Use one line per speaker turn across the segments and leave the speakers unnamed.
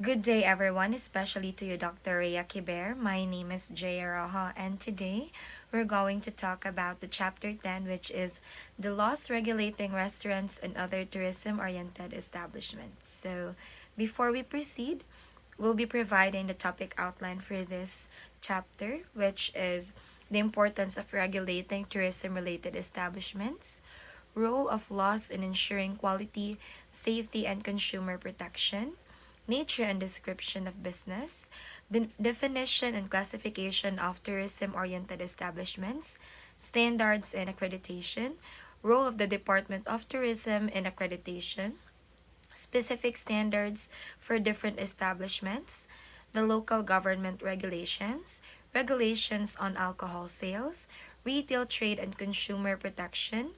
Good day, everyone, especially to you, Dr. Jeah. My name is Jeah Rojo, and today we're going to talk about the Chapter 10, which is the laws regulating restaurants and other tourism oriented establishments. So, before we proceed, we'll be providing the topic outline for this chapter, which is the importance of regulating tourism related establishments, role of laws in ensuring quality, safety, and consumer protection, nature and description of business, the definition and classification of tourism-oriented establishments, standards and accreditation, role of the Department of Tourism in accreditation, specific standards for different establishments, the local government regulations, regulations on alcohol sales, retail trade and consumer protection,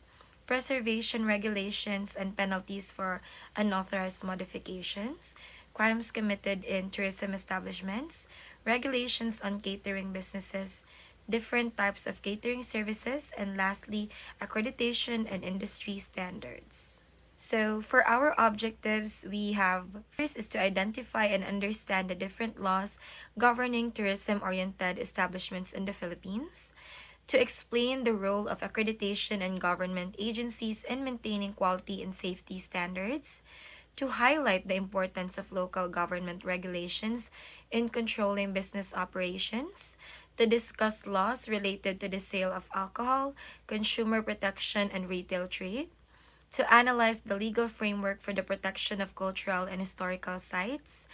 preservation regulations and penalties for unauthorized modifications, crimes committed in tourism establishments, regulations on catering businesses, different types of catering services, and lastly, accreditation and industry standards. So for our objectives, we have first is to identify and understand the different laws governing tourism-oriented establishments in the Philippines, to explain the role of accreditation and government agencies in maintaining quality and safety standards, to highlight the importance of local government regulations in controlling business operations, to discuss laws related to the sale of alcohol, consumer protection, and retail trade, to analyze the legal framework for the protection of cultural and historical sites,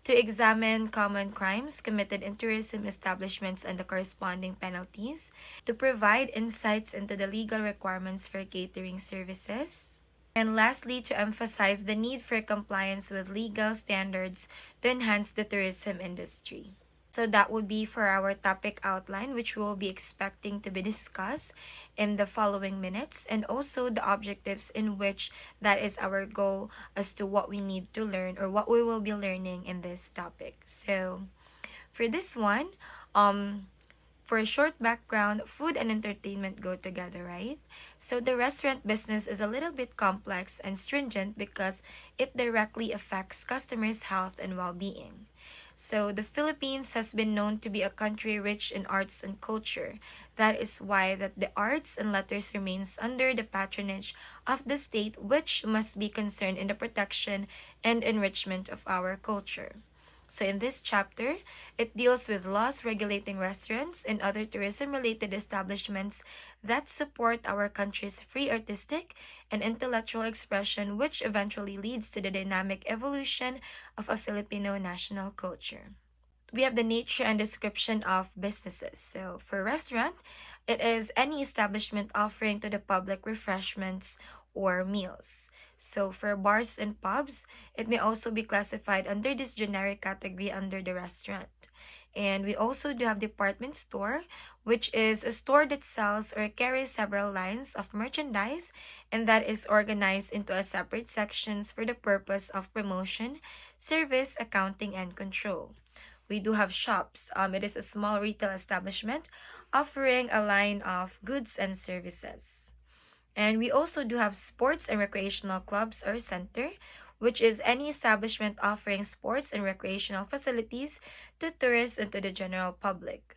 to examine common crimes committed in tourism establishments and the corresponding penalties, to provide insights into the legal requirements for catering services, and lastly, to emphasize the need for compliance with legal standards to enhance the tourism industry. So that would be for our topic outline, which we'll be expecting to be discussed in the following minutes, and also the objectives in which that is our goal as to what we need to learn or what we will be learning in this topic. So for this one, for a short background, food and entertainment go together, right? So the restaurant business is a little bit complex and stringent because it directly affects customers' health and well-being. So the Philippines has been known to be a country rich in arts and culture. That is why that the arts and letters remains under the patronage of the state, which must be concerned in the protection and enrichment of our culture. So in this chapter, it deals with laws regulating restaurants and other tourism-related establishments that support our country's free artistic and intellectual expression, which eventually leads to the dynamic evolution of a Filipino national culture. We have the nature and description of businesses. So for restaurant, it is any establishment offering to the public refreshments or meals. So for bars and pubs, it may also be classified under this generic category under the restaurant. And we also do have department store, which is a store that sells or carries several lines of merchandise, and that is organized into a separate sections for the purpose of promotion, service, accounting, and control. We do have shops. It is a small retail establishment offering a line of goods and services. And we also do have sports and recreational clubs or center, which is any establishment offering sports and recreational facilities to tourists and to the general public.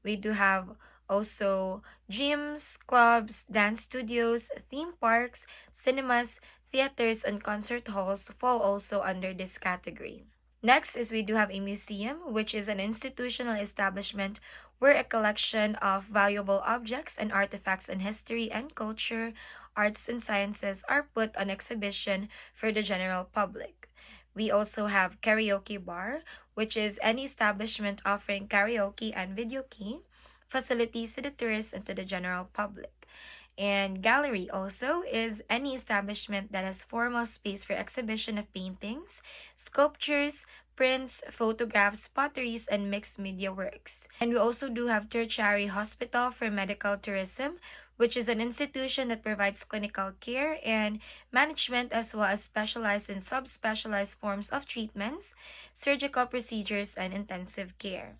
We do have also gyms, clubs, dance studios, theme parks, cinemas, theaters, and concert halls fall also under this category. Next is we do have a museum, which is an institutional establishment where a collection of valuable objects and artifacts in history and culture, arts and sciences are put on exhibition for the general public. We also have karaoke bar, which is any establishment offering karaoke and video key facilities to the tourists and to the general public. And gallery also is any establishment that has formal space for exhibition of paintings, sculptures, prints, photographs, potteries, and mixed media works. And we also do have tertiary hospital for medical tourism, which is an institution that provides clinical care and management as well as specialized and subspecialized forms of treatments, surgical procedures, and intensive care.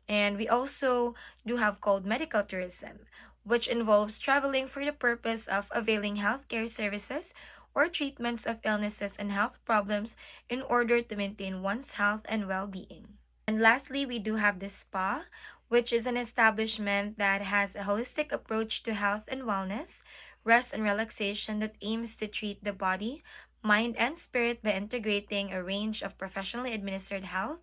And we also do have called medical tourism, which involves traveling for the purpose of availing healthcare services or treatments of illnesses and health problems in order to maintain one's health and well-being. And lastly, we do have the spa, which is an establishment that has a holistic approach to health and wellness, rest and relaxation that aims to treat the body, mind, and spirit by integrating a range of professionally administered health,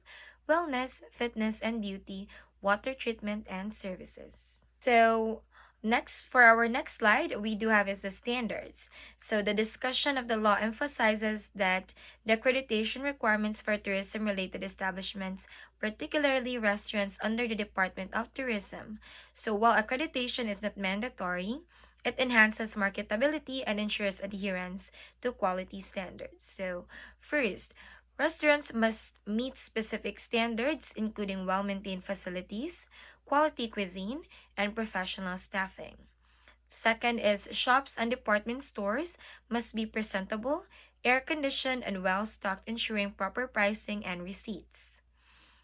wellness, fitness, and beauty, water treatment, and services. So, next, for our next slide, we do have is the standards. So, the discussion of the law emphasizes that the accreditation requirements for tourism-related establishments, particularly restaurants under the Department of Tourism. So, while accreditation is not mandatory, it enhances marketability and ensures adherence to quality standards. So, first, restaurants must meet specific standards, including well maintained facilities, quality cuisine, and professional staffing. Second is shops and department stores must be presentable, air conditioned, and well stocked, ensuring proper pricing and receipts.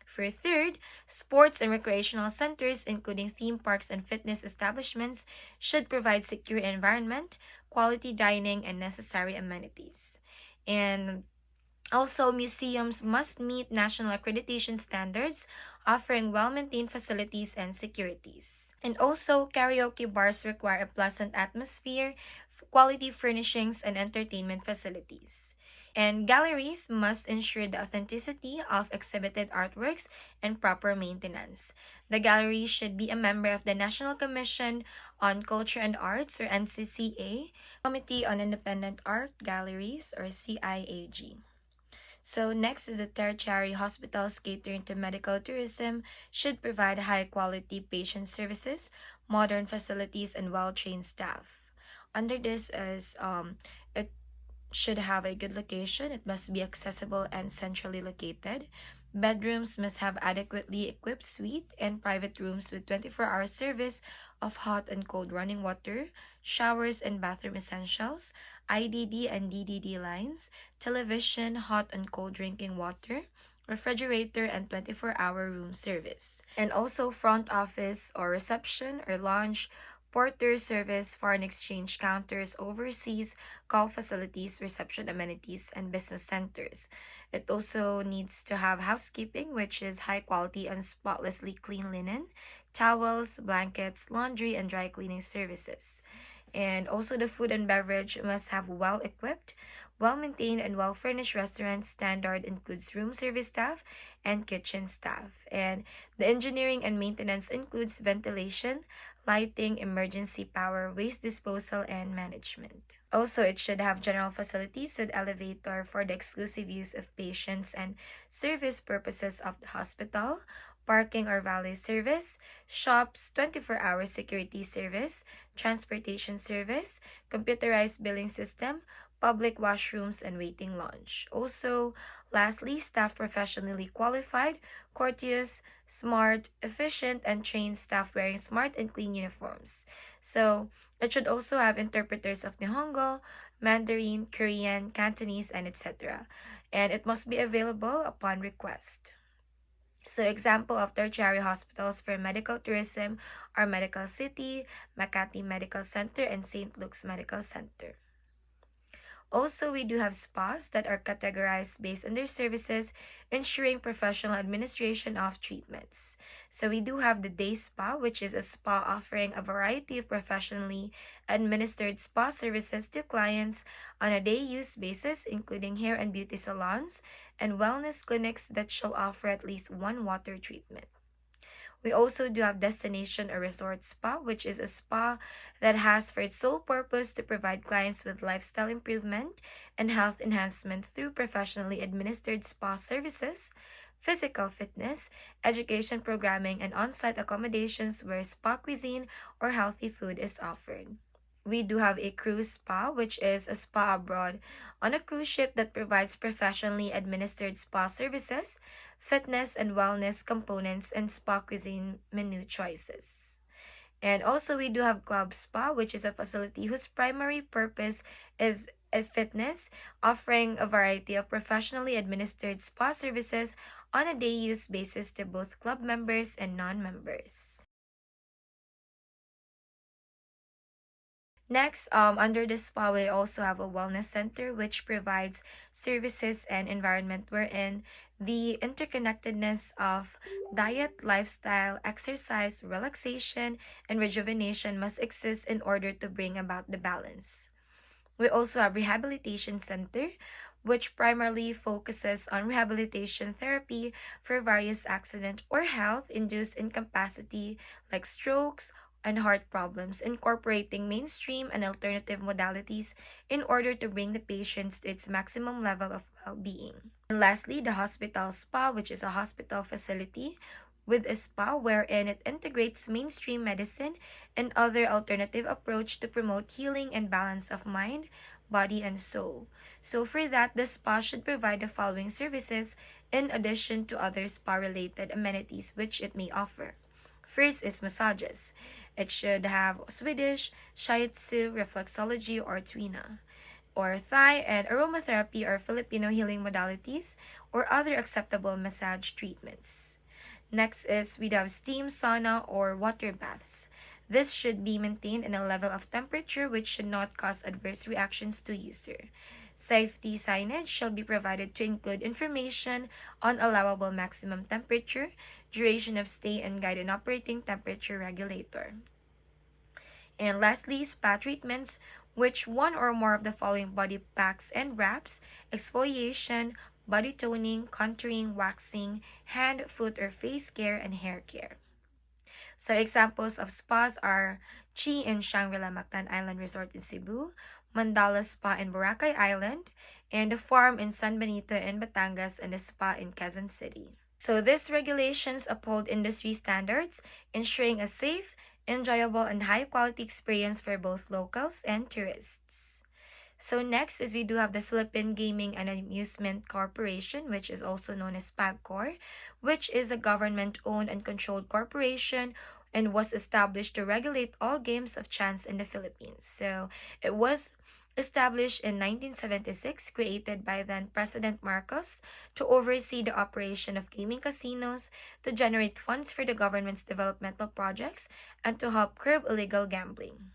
For third, sports and recreational centers, including theme parks and fitness establishments, should provide secure environment, quality dining, and necessary amenities. And also, museums must meet national accreditation standards, offering well-maintained facilities and securities. And also, karaoke bars require a pleasant atmosphere, quality furnishings, and entertainment facilities. And galleries must ensure the authenticity of exhibited artworks and proper maintenance. The gallery should be a member of the National Commission on Culture and Arts, or NCCA, Committee on Independent Art Galleries, or CIAG. So next is the tertiary hospitals catering to medical tourism should provide high-quality patient services, modern facilities, and well-trained staff. Under this is it should have a good location. It must be accessible and centrally located. Bedrooms must have adequately equipped suite and private rooms with 24-hour service of hot and cold running water, showers and bathroom essentials, IDD and DDD lines, television, hot and cold drinking water, refrigerator, and 24-hour room service. And also front office or reception or lounge, porter service, foreign exchange counters, overseas call facilities, reception amenities, and business centers. It also needs to have housekeeping, which is high quality and spotlessly clean linen, towels, blankets, laundry, and dry cleaning services. And also the food and beverage must have well-equipped, well-maintained, and well-furnished restaurant. Standard includes room service staff and kitchen staff. And the engineering and maintenance includes ventilation, lighting, emergency power, waste disposal, and management. Also, it should have general facilities with elevator for the exclusive use of patients and service purposes of the hospital, parking or valet service, shops, 24-hour security service, transportation service, computerized billing system, public washrooms, and waiting lounge. Also, lastly, staff professionally qualified, courteous, smart, efficient, and trained staff wearing smart and clean uniforms. So, it should also have interpreters of Nihongo, Mandarin, Korean, Cantonese, and etc. And it must be available upon request. So example of tertiary hospitals for medical tourism are Medical City, Makati Medical Center, and St. Luke's Medical Center. Also, we do have spas that are categorized based on their services, ensuring professional administration of treatments. So we do have the day spa, which is a spa offering a variety of professionally administered spa services to clients on a day-use basis, including hair and beauty salons and wellness clinics that shall offer at least one water treatment. We also do have destination or resort spa, which is a spa that has for its sole purpose to provide clients with lifestyle improvement and health enhancement through professionally administered spa services, physical fitness, education programming, and on-site accommodations where spa cuisine or healthy food is offered. We do have a cruise spa, which is a spa abroad on a cruise ship that provides professionally administered spa services, fitness and wellness components, and spa cuisine menu choices. And also we do have club spa, which is a facility whose primary purpose is a fitness, offering a variety of professionally administered spa services on a day-use basis to both club members and non-members. Next, under the spa, we also have a wellness center which provides services and environment wherein the interconnectedness of diet, lifestyle, exercise, relaxation, and rejuvenation must exist in order to bring about the balance. We also have Rehabilitation Center, which primarily focuses on rehabilitation therapy for various accident or health-induced incapacity like strokes and heart problems, incorporating mainstream and alternative modalities in order to bring the patients to its maximum level of well-being. And lastly, the hospital spa, which is a hospital facility with a spa wherein it integrates mainstream medicine and other alternative approach to promote healing and balance of mind, body, and soul. So for that, the spa should provide the following services in addition to other spa-related amenities which it may offer. First is massages. It should have Swedish, shiatsu, reflexology, or tuina, or Thai and aromatherapy or Filipino healing modalities, or other acceptable massage treatments. Next is we have steam sauna or water baths. This should be maintained in a level of temperature which should not cause adverse reactions to user. Safety signage shall be provided to include information on allowable maximum temperature, duration of stay, and guided operating temperature regulator. And lastly, spa treatments, which one or more of the following body packs and wraps: exfoliation, body toning, contouring, waxing, hand, foot, or face care, and hair care. So examples of spas are Chi in Shangri-La Mactan Island Resort in Cebu, Mandala Spa in Boracay Island, and the Farm in San Benito in Batangas, and the Spa in Quezon City. So these regulations uphold industry standards, ensuring a safe, enjoyable, and high-quality experience for both locals and tourists. So next is we do have the Philippine Gaming and Amusement Corporation, which is also known as PAGCOR, which is a government-owned and controlled corporation and was established to regulate all games of chance in the Philippines. So it was established in 1976, created by then President Marcos to oversee the operation of gaming casinos, to generate funds for the government's developmental projects, and to help curb illegal gambling.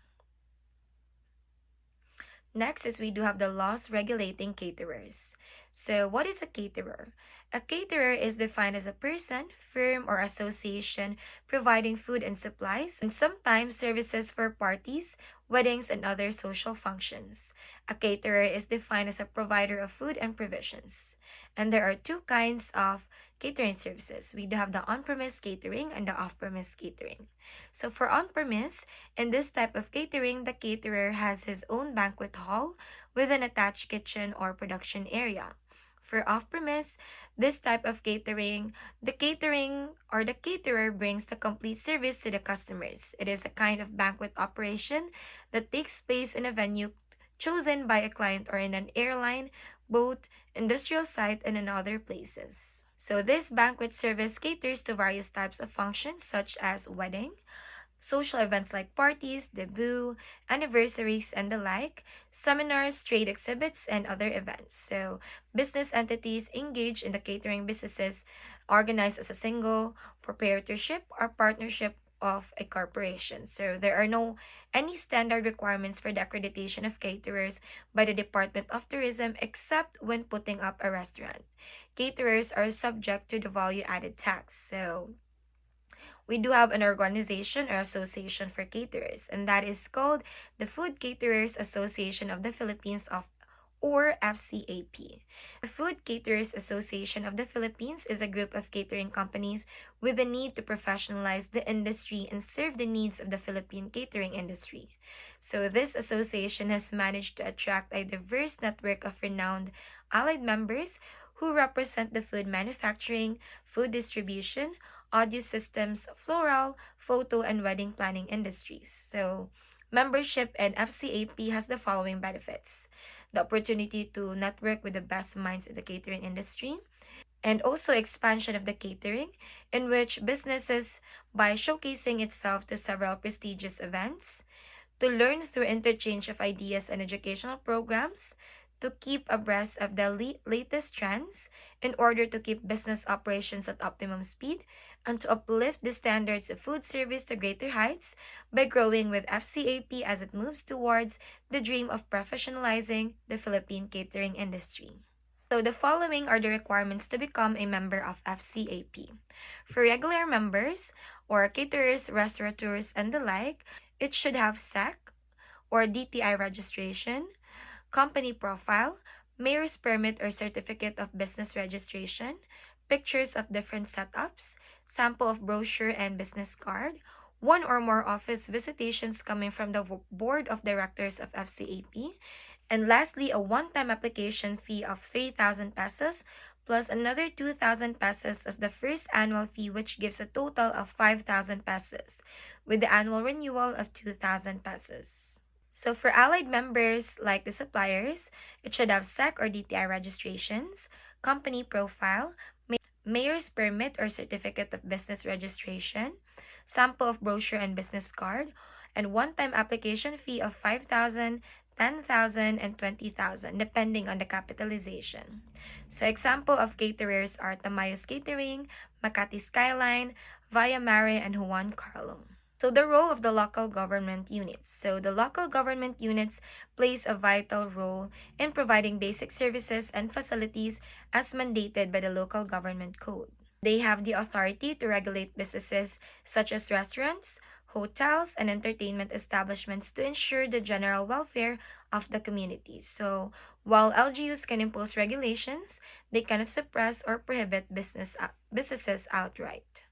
Next is we do have the laws regulating caterers. So what is a caterer? A caterer is defined as a person, firm, or association providing food and supplies, and sometimes services for parties, weddings, and other social functions. A caterer is defined as a provider of food and provisions. And there are two kinds of catering services. We do have the on-premise catering and the off-premise catering. So for on-premise, in this type of catering, the caterer has his own banquet hall with an attached kitchen or production area. For off-premise, this type of catering, the caterer brings the complete service to the customers. It is a kind of banquet operation that takes place in a venue chosen by a client or in an airline, boat, industrial site, and in other places. So this banquet service caters to various types of functions such as wedding, social events like parties, debut, anniversaries, and the like, seminars, trade exhibits, and other events. So business entities engaged in the catering businesses organized as a single proprietorship or partnership of a corporation. So there are no any standard requirements for the accreditation of caterers by the Department of Tourism except when putting up a restaurant. Caterers are subject to the value-added tax. So we do have an organization or association for caterers, and that is called the Food Caterers Association of the Philippines, or FCAP. The Food Caterers Association of the Philippines is a group of catering companies with the need to professionalize the industry and serve the needs of the Philippine catering industry. So this association has managed to attract a diverse network of renowned allied members who represent the food manufacturing, food distribution, audio systems, floral, photo, and wedding planning industries. So membership in FCAP has the following benefits: the opportunity to network with the best minds in the catering industry, and also expansion of the catering, in which businesses, by showcasing itself to several prestigious events, to learn through interchange of ideas and educational programs, to keep abreast of the latest trends in order to keep business operations at optimum speed and to uplift the standards of food service to greater heights by growing with FCAP as it moves towards the dream of professionalizing the Philippine catering industry. So the following are the requirements to become a member of FCAP. For regular members or caterers, restaurateurs, and the like, it should have SEC or DTI registration, company profile, mayor's permit or certificate of business registration, pictures of different setups, sample of brochure and business card, one or more office visitations coming from the board of directors of FCAP, and lastly, a one-time application fee of 3,000 pesos plus another 2,000 pesos as the first annual fee, which gives a total of 5,000 pesos, with the annual renewal of 2,000 pesos. So for allied members like the suppliers, it should have SEC or DTI registrations, company profile, mayor's permit or certificate of business registration, sample of brochure and business card, and one-time application fee of 5,000, 10,000, and 20,000 depending on the capitalization. So example of caterers are Tamayos Catering, Makati Skyline, Via Mare, and Juan Carlo. So the role of the local government units. So the local government units plays a vital role in providing basic services and facilities as mandated by the local government code. They have the authority to regulate businesses such as restaurants, hotels, and entertainment establishments to ensure the general welfare of the community. So while LGUs can impose regulations, they cannot suppress or prohibit businesses outright.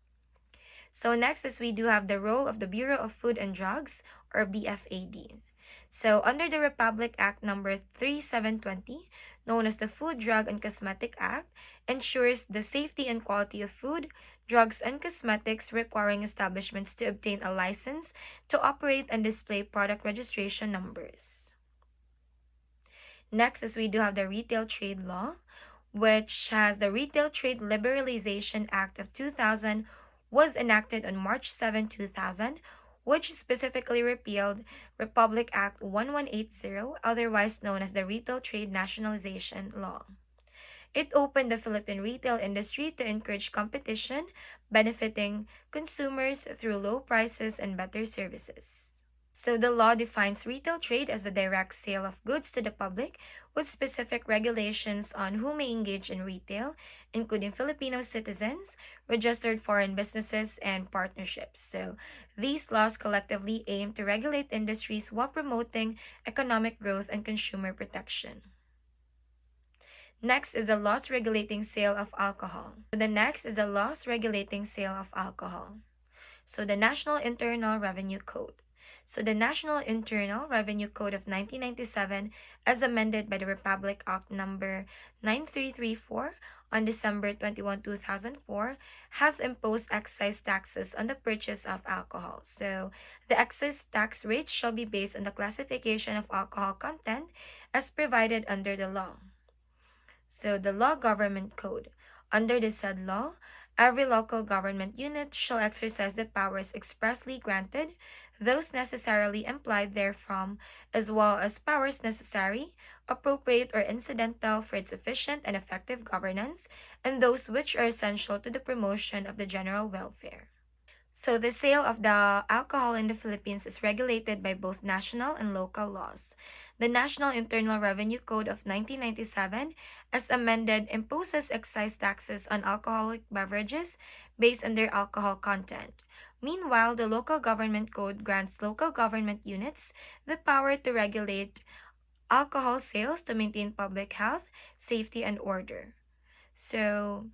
So next is we do have the role of the Bureau of Food and Drugs or BFAD. So under the Republic Act number 3720, known as the Food, Drug, and Cosmetic Act, ensures the safety and quality of food, drugs, and cosmetics, requiring establishments to obtain a license to operate and display product registration numbers. Next is we do have the Retail Trade Law, which has the Retail Trade Liberalization Act of 2000 was enacted on March 7, 2000, which specifically repealed Republic Act 1180, otherwise known as the Retail Trade Nationalization Law. It opened the Philippine retail industry to encourage competition, benefiting consumers through low prices and better services. So the law defines retail trade as the direct sale of goods to the public with specific regulations on who may engage in retail, including Filipino citizens, registered foreign businesses, and partnerships. So these laws collectively aim to regulate industries while promoting economic growth and consumer protection. Next is the laws regulating sale of alcohol. The next is the laws regulating sale of alcohol. So the National Internal Revenue Code. So the National Internal Revenue Code of 1997, as amended by the Republic Act number 9334 on December 21, 2004, has imposed excise taxes on the purchase of alcohol. So the excise tax rates shall be based on the classification of alcohol content as provided under the law. So the Law Government Code. Under the said law, every local government unit shall exercise the powers expressly granted, those necessarily implied therefrom, as well as powers necessary, appropriate, or incidental for its efficient and effective governance, and those which are essential to the promotion of the general welfare. So the sale of the alcohol in the Philippines is regulated by both national and local laws. The National Internal Revenue Code of 1997, as amended, imposes excise taxes on alcoholic beverages based on their alcohol content. Meanwhile, the Local Government Code grants local government units the power to regulate alcohol sales to maintain public health, safety, and order. So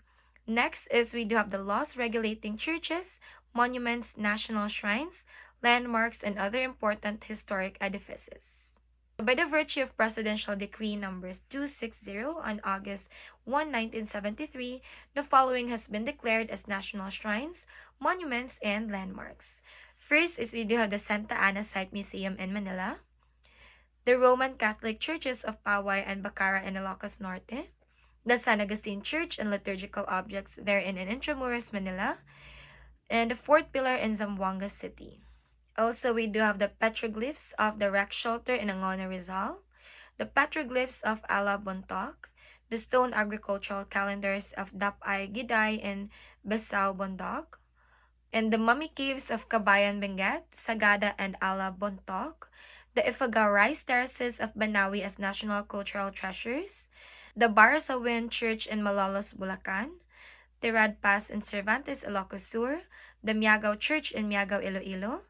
next is we do have the laws regulating churches, monuments, national shrines, landmarks, and other important historic edifices. By the virtue of Presidential Decree numbers 260 on August 1, 1973, the following has been declared as national shrines, monuments, and landmarks. First is we do have the Santa Ana Site Museum in Manila, the Roman Catholic churches of Paway and Bacara in Ilocos Norte, the San Agustin Church and liturgical objects therein in Intramuros, Manila, and the Fourth Pillar in Zamboanga City. Also, we do have the petroglyphs of the Rex Shelter in Angono, Rizal, the petroglyphs of Ala Bontoc, the stone agricultural calendars of Dapay Giday and Besao Bondoc, and the mummy caves of Kabayan Benguet, Sagada, and Ala Bontoc, the Ifugao rice terraces of Banawi as national cultural treasures, the Barasawin Church in Malolos, Bulacan, Tirad Pass in Cervantes, Ilocos Sur, the Miagao Church in Miagao, Iloilo,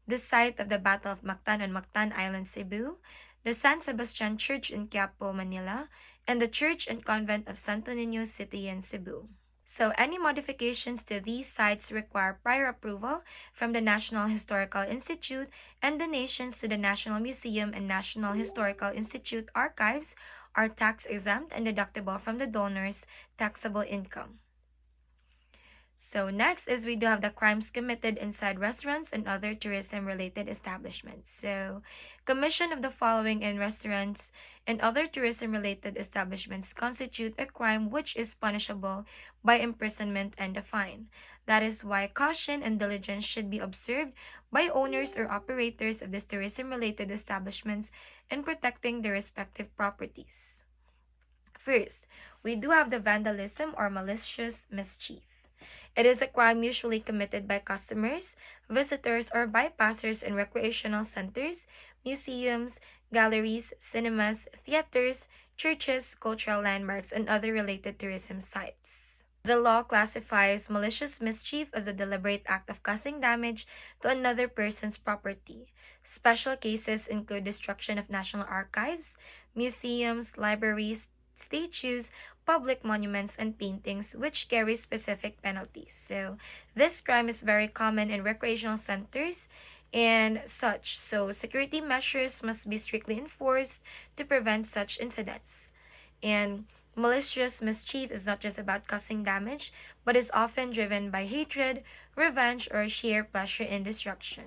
the site of the Battle of Mactan on Mactan Island, Cebu, the San Sebastian Church in Quiapo, Manila, and the Church and Convent of Santo Niño City in Cebu. So any modifications to these sites require prior approval from the National Historical Institute, and donations to the National Museum and National Historical Institute archives are tax exempt and deductible from the donor's taxable income. So next is we do have the crimes committed inside restaurants and other tourism-related establishments. So commission of the following in restaurants and other tourism-related establishments constitute a crime which is punishable by imprisonment and a fine. That is why caution and diligence should be observed by owners or operators of these tourism-related establishments in protecting their respective properties. First, we do have the vandalism or malicious mischief. It is a crime usually committed by customers, visitors, or bypassers in recreational centers, museums, galleries, cinemas, theaters, churches, cultural landmarks, and other related tourism sites. The law classifies malicious mischief as a deliberate act of causing damage to another person's property. Special cases include destruction of national archives, museums, libraries, statues, public monuments, and paintings, which carry specific penalties. So this crime is very common in recreational centers and such. So security measures must be strictly enforced to prevent such incidents. And malicious mischief is not just about causing damage, but is often driven by hatred, revenge, or sheer pleasure in destruction.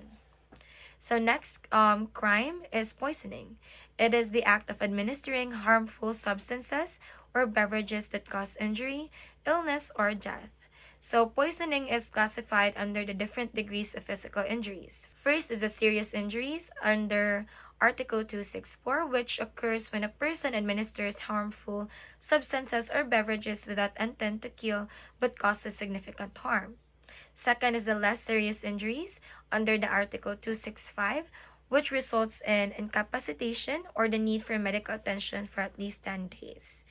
So next crime is poisoning. It is the act of administering harmful substances or beverages that cause injury, illness, or death. So poisoning is classified under the different degrees of physical injuries. First is the serious injuries under Article 264, which occurs when a person administers harmful substances or beverages without intent to kill but causes significant harm. Second is the less serious injuries under the Article 265, which results in incapacitation or the need for medical attention for at least 10 days.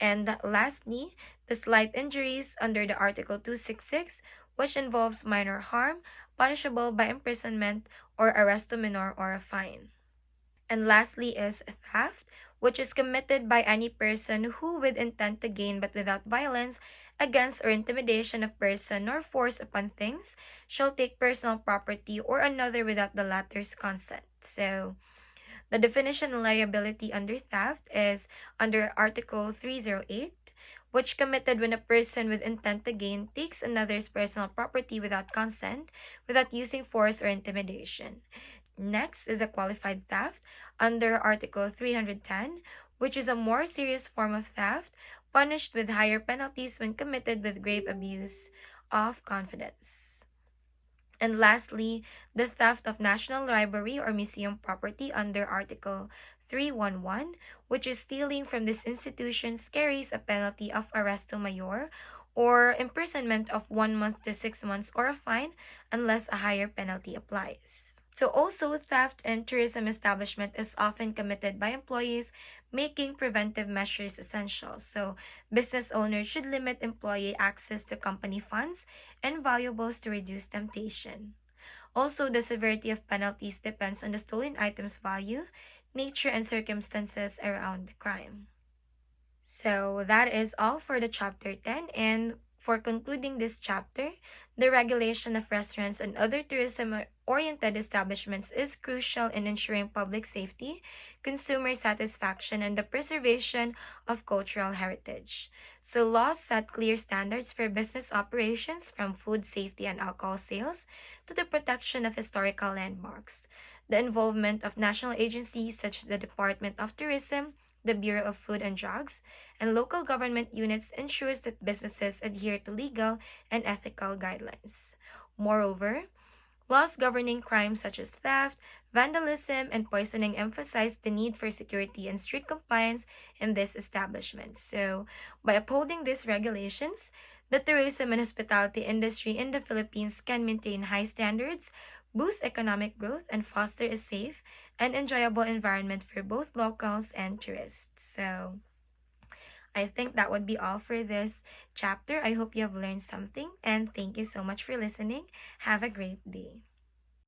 And lastly, the slight injuries under the Article 266, which involves minor harm, punishable by imprisonment or arresto minor or a fine. And lastly is theft, which is committed by any person who, with intent to gain but without violence against or intimidation of person nor force upon things, shall take personal property or another without the latter's consent. So the definition of liability under theft is under Article 308, which committed when a person with intent to gain takes another's personal property without consent, without using force or intimidation. Next is a qualified theft under Article 310, which is a more serious form of theft, punished with higher penalties when committed with grave abuse of confidence. And lastly, the theft of national library or museum property under Article 311, which is stealing from these institutions, carries a penalty of arresto mayor or imprisonment of 1 month to 6 months or a fine unless a higher penalty applies. So also, theft in tourism establishment is often committed by employees, making preventive measures essential. So business owners should limit employee access to company funds and valuables to reduce temptation. Also, the severity of penalties depends on the stolen item's value, nature, and circumstances around the crime. So that is all for the chapter 10, and for concluding this chapter, the regulation of restaurants and other tourism-oriented establishments is crucial in ensuring public safety, consumer satisfaction, and the preservation of cultural heritage. So laws set clear standards for business operations, from food safety and alcohol sales to the protection of historical landmarks. The involvement of national agencies such as the Department of Tourism, the Bureau of Food and Drugs, and local government units ensures that businesses adhere to legal and ethical guidelines. Moreover, Laws governing crimes such as theft, vandalism, and poisoning emphasize the need for security and strict compliance in these establishments. So, by upholding these regulations, the tourism and hospitality industry in the Philippines can maintain high standards, boost economic growth, and foster a safe and enjoyable environment for both locals and tourists. So, I think that would be all for this chapter. I hope you have learned something, and thank you so much for listening. Have a great day.